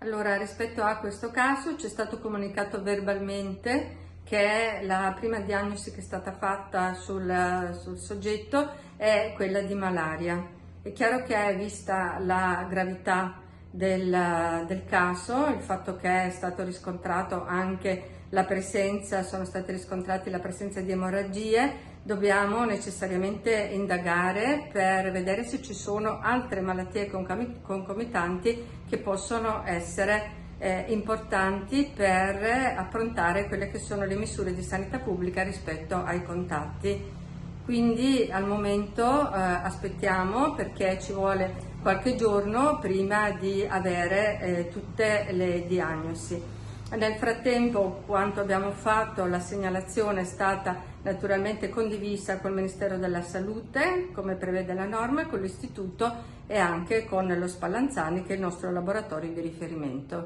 Allora, rispetto a questo caso ci è stato comunicato verbalmente che la prima diagnosi che è stata fatta sul soggetto è quella di malaria. È chiaro che, vista la gravità del caso, il fatto che è stato riscontrato anche sono state riscontrate la presenza di emorragie, dobbiamo necessariamente indagare per vedere se ci sono altre malattie concomitanti che possono essere importanti per approntare quelle che sono le misure di sanità pubblica rispetto ai contatti. Quindi al momento aspettiamo, perché ci vuole qualche giorno prima di avere tutte le diagnosi. Nel frattempo, quanto abbiamo fatto, la segnalazione è stata naturalmente condivisa col Ministero della Salute, come prevede la norma, con l'Istituto e anche con lo Spallanzani, che è il nostro laboratorio di riferimento.